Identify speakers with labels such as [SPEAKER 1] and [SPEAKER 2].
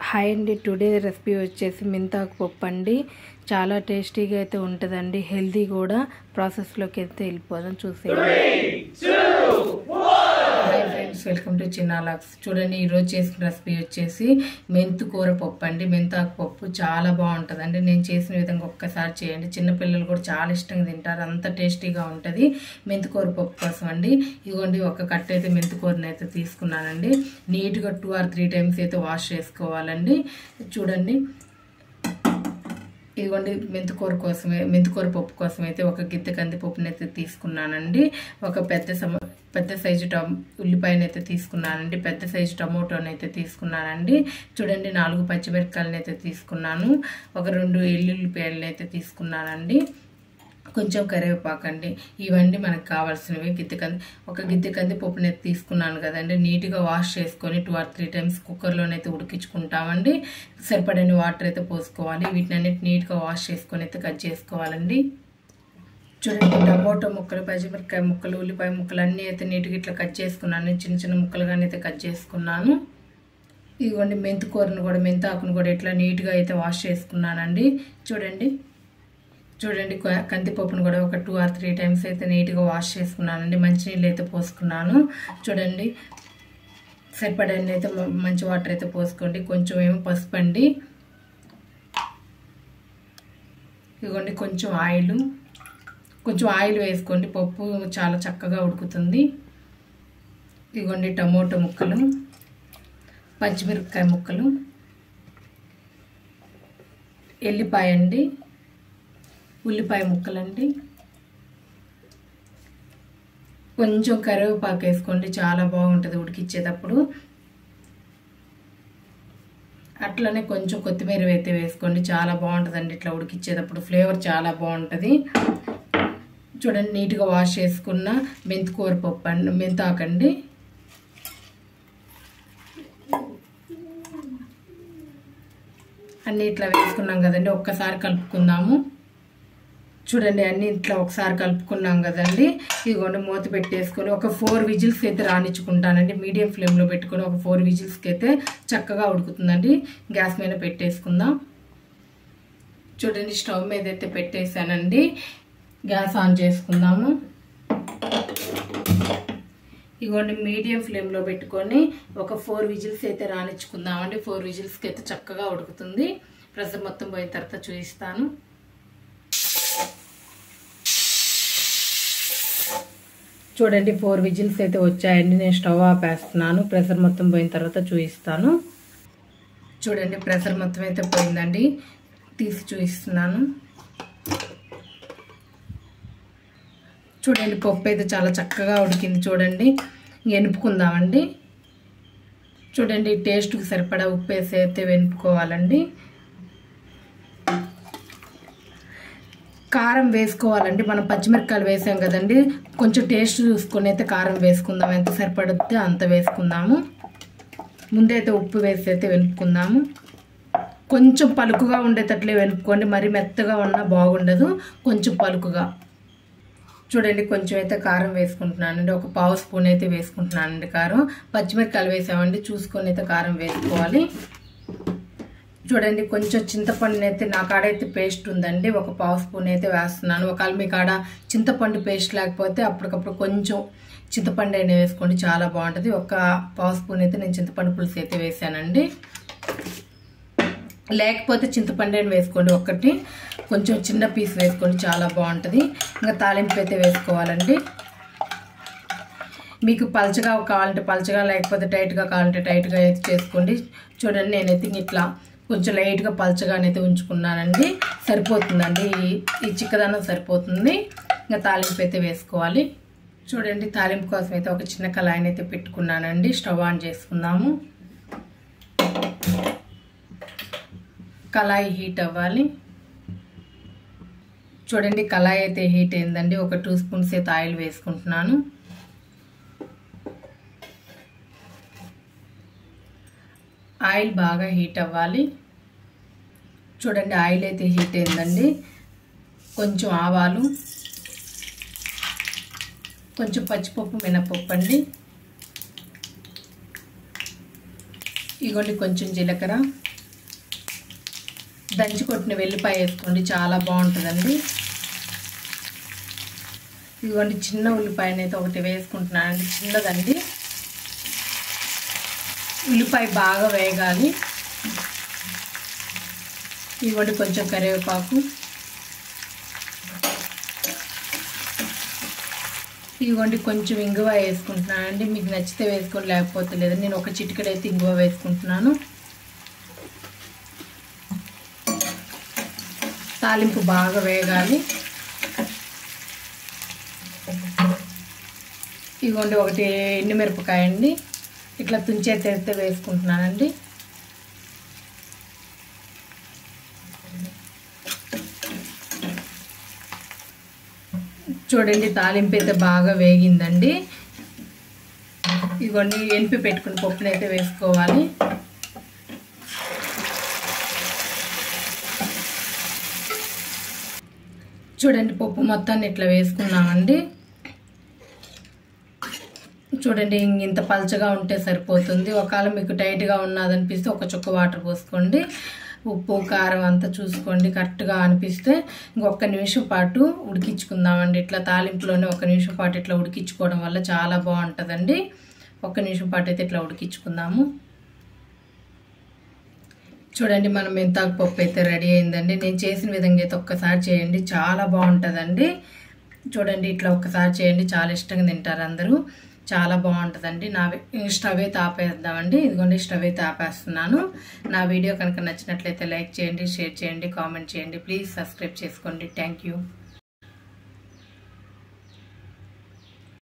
[SPEAKER 1] Hi అండి, today recipe వచ్చేసి మెంతాకు పప్పు అండి. చాలా టేస్టీగా అయితే ఉంటుందండి, హెల్తీ కూడా. ప్రాసెస్లోకి అయితే వెళ్ళిపోదాం, చూసేయండి. Hi friends, welcome to Chinna logs. చూడండి, ఈరోజు చేసిన రెసిపీ వచ్చేసి మెంతుకూర పప్పు అండి. మెంతాకు పప్పు చాలా బాగుంటుందండి. నేను చేసిన విధంగా ఒక్కసారి చేయండి, చిన్నపిల్లలు కూడా చాలా ఇష్టంగా తింటారు, అంత టేస్టీగా ఉంటుంది. మెంతుకూర పప్పు కోసం అండి, ఇదిగోండి ఒక కట్ట అయితే మెంతుకూరని అయితే తీసుకున్నానండి. నీట్గా 2 or 3 times అయితే వాష్ చేసుకోవాలండి. చూడండి, ఇదిగోండి మెంతుకూర పప్పు కోసం అయితే ఒక గిద్దె కందిపప్పుని అయితే తీసుకున్నానండి. ఒక పెద్ద సైజు ఉల్లిపాయను అయితే తీసుకున్నానండి. పెద్ద సైజు టమోటోని అయితే తీసుకున్నానండి. చూడండి, 4 పచ్చిమిరపకాయలను అయితే తీసుకున్నాను. ఒక 2 ఎల్లుల్లిపాయలను అయితే తీసుకున్నానండి. కొంచెం కరివేపాకండి. ఇవన్నీ మనకు కావాల్సినవి. ఒక గిద్దె కందిపప్పుని అయితే తీసుకున్నాను కదండి. నీట్గా వాష్ చేసుకొని 2 or 3 times కుక్కర్లోనైతే ఉడికించుకుంటామండి. సరిపడని వాటర్ అయితే పోసుకోవాలి. వీటిని నీట్గా వాష్ చేసుకొని అయితే కట్ చేసుకోవాలండి. చూడండి, టమోటో ముక్కలు, పచ్చిమిరపకాయ ముక్కలు, ఉల్లిపాయ ముక్కలు అన్నీ అయితే నీట్గా ఇట్లా కట్ చేసుకున్నాను. చిన్న చిన్న ముక్కలుగానే అయితే కట్ చేసుకున్నాను. ఇదిగోండి, మెంతాకును కూడా ఇట్లా నీట్గా అయితే వాష్ చేసుకున్నానండి. చూడండి, కందిపప్పును కూడా ఒక 2 or 3 times అయితే నీట్గా వాష్ చేసుకున్నానండి. మంచినీళ్ళు అయితే పోసుకున్నాను. చూడండి, సరిపడని అయితే మంచి వాటర్ అయితే పోసుకోండి. కొంచెం ఏమో పసుపు అండి. ఇదిగోండి, కొంచెం ఆయిల్ వేసుకోండి. పప్పు చాలా చక్కగా ఉడుకుతుంది. ఇదిగోండి, టమోటో ముక్కలు, పచ్చిమిరపకాయ ముక్కలు, ఎల్లిపాయ అండి, ఉల్లిపాయ ముక్కలండి, కొంచెం కరివేపాకు వేసుకోండి, చాలా బాగుంటుంది ఉడికిచ్చేటప్పుడు. అట్లనే కొంచెం కొత్తిమీర అయితే వేసుకోండి, చాలా బాగుంటుందండి ఇట్లా ఉడికిచ్చేటప్పుడు. ఫ్లేవర్ చాలా బాగుంటుంది. చూడండి, నీట్గా వాష్ చేసుకున్న మెంతుకూర పప్పు అండి, మెంతాకండి. అన్నీ ఇట్లా వేసుకున్నాం కదండి. ఒక్కసారి కలుపుకుందాము. చూడండి, అన్నీ ఇట్లా ఒకసారి కలుపుకున్నాం కదండి. ఇదిగోండి, మూత పెట్టేసుకొని ఒక 4 విజిల్స్ అయితే రానిచ్చుకుంటానండి. మీడియం ఫ్లేమ్లో పెట్టుకొని ఒక 4 విజిల్స్కి అయితే చక్కగా ఉడుకుతుందండి. గ్యాస్ మీద పెట్టేసుకుందాం. చూడండి, స్టవ్ మీద అయితే పెట్టేసానండి. గ్యాస్ ఆన్ చేసుకుందాము. ఇదిగోండి, మీడియం ఫ్లేమ్లో పెట్టుకొని ఒక 4 విజిల్స్ అయితే రానిచ్చుకుందామండి. 4 విజిల్స్కి అయితే చక్కగా ఉడుకుతుంది. ప్రెషర్ మొత్తం పోయిన తర్వాత చూపిస్తాను. చూడండి, 4 విజిల్స్ అయితే వచ్చాయండి. నేను స్టవ్ ఆపేస్తున్నాను. ప్రెషర్ మొత్తం పోయిన తర్వాత చూపిస్తాను. చూడండి, ప్రెషర్ మొత్తం అయితే పోయిందండి. తీసి చూపిస్తున్నాను. చూడండి, పప్పు అయితే చాలా చక్కగా ఉడికింది. చూడండి, వెనుపుకుందామండి. చూడండి, టేస్ట్కి సరిపడా ఉప్పు వేసి అయితే వెనుపుకోవాలండి. కారం వేసుకోవాలండి. మనం పచ్చిమిరపకాయలు వేసాం కదండి, కొంచెం టేస్ట్ చూసుకొని అయితే కారం వేసుకుందాం. ఎంత సరిపడితే అంత వేసుకుందాము. ముందైతే ఉప్పు వేసి అయితే వెనుపుకుందాము. కొంచెం పలుకుగా ఉండేటట్లే వెనుపుకోండి, మరి మెత్తగా ఉన్నా బాగుండదు. కొంచెం పలుకుగా. చూడండి, కొంచెం అయితే కారం వేసుకుంటున్నానండి. ఒక 1/2 స్పూన్ అయితే వేసుకుంటున్నానండి కారం. పచ్చిమిరపకాయలు వేసామండి, చూసుకొని అయితే కారం వేసుకోవాలి. చూడండి, కొంచెం చింతపండు అయితే నా కాడైతే పేస్ట్ ఉందండి. ఒక 1/2 స్పూన్ అయితే వేస్తున్నాను. ఒకవేళ మీ కాడ చింతపండు పేస్ట్ లేకపోతే అప్పటికప్పుడు కొంచెం చింతపండు అయినా వేసుకోండి, చాలా బాగుంటుంది. ఒక 1/2 స్పూన్ అయితే నేను చింతపండు పులుసు అయితే వేసానండి. లేకపోతే చింతపండు అయినా వేసుకోండి, ఒకటి కొంచెం చిన్న పీస్ వేసుకోండి, చాలా బాగుంటుంది. ఇంకా తాలింపు అయితే వేసుకోవాలండి. మీకు పలచగా కావాలంటే పలచగా, లేకపోతే టైట్గా కావాలంటే టైట్గా అయితే చేసుకోండి. చూడండి, నేనైతే ఇట్లా కొంచెం లైట్గా పలచగానైతే ఉంచుకున్నానండి. సరిపోతుందండి, ఈ చిక్కదనం సరిపోతుంది. ఇంకా తాలింపు అయితే వేసుకోవాలి. చూడండి, తాలింపు కోసం అయితే ఒక చిన్న కళాయిని అయితే పెట్టుకున్నానండి. స్టవ్ ఆన్ చేసుకుందాము. కళాయి హీట్ అవ్వాలి. చూడండి, కళాయి అయితే హీట్ అయిందండి. ఒక 2 స్పూన్స్ అయితే ఆయిల్ వేసుకుంటున్నాను. ఆయిల్ బాగా హీట్ అవ్వాలి. చూడండి, ఆయిల్ అయితే హీట్ అయిందండి. కొంచెం ఆవాలు, కొంచెం పచ్చిపప్పు, మినపప్పు అండి. ఇదిగోండి కొంచెం జీలకర్ర, దంచి కొట్టిన వెల్లిపాయ వేసుకోండి, చాలా బాగుంటుందండి. ఇదిగోండి చిన్న ఉల్లిపాయనైతే ఒకటి వేసుకుంటున్నానండి, చిన్నదండి. ఉల్లిపాయ బాగా వేగాలి. ఇదిగోండి కొంచెం కరివేపాకు, ఇదిగోండి కొంచెం ఇంగువ వేసుకుంటున్నానండి. మీకు నచ్చితే వేసుకోండి, లేకపోతే లేదు. నేను ఒక చిటికెడైతే ఇంగువ వేసుకుంటున్నాను. తాలింపు బాగా వేగాలి. ఇదిగోండి ఒకటి ఎండుమిరపకాయ అండి, ఇట్లా తుంచేస్తే వేసుకుంటున్నానండి. చూడండి తాలింపు అయితే బాగా వేగిందండి. ఇదిగోండి ఎనిపి పెట్టుకుని పప్పునైతే వేసుకోవాలి. చూడండి పప్పు మొత్తాన్ని ఇట్లా వేసుకున్నామండి. చూడండి ఇంత పలచగా ఉంటే సరిపోతుంది. ఒకవేళ మీకు టైట్గా ఉన్నదనిపిస్తే ఒక చుక్క వాటర్ పోసుకోండి. ఉప్పు కారం అంతా చూసుకోండి, కరెక్ట్గా అనిపిస్తే ఇంకొక నిమిషం పాటు ఉడికించుకుందామండి. ఇట్లా తాలింపులోనే 1 నిమిషం పాటు ఇట్లా ఉడికించుకోవడం వల్ల చాలా బాగుంటుందండి. 1 నిమిషం పాటు అయితే ఇట్లా ఉడికించుకుందాము. చూడండి మనం మెంతాకు పప్పు అయితే రెడీ అయిందండి. నేను చేసిన విధంగా అయితే ఒక్కసారి చేయండి, చాలా బాగుంటుందండి. చూడండి ఇట్లా ఒక్కసారి చేయండి, చాలా ఇష్టంగా తింటారు అందరూ, చాలా బాగుంటుందండి. స్టవ్ అయితే ఆపేద్దామండి. ఇదిగోండి స్టవ్ అయితే ఆపేస్తున్నాను. నా వీడియో కనుక నచ్చినట్లయితే లైక్ చేయండి, షేర్ చేయండి, కామెంట్ చేయండి. ప్లీజ్ సబ్స్క్రైబ్ చేసుకోండి. Thank you.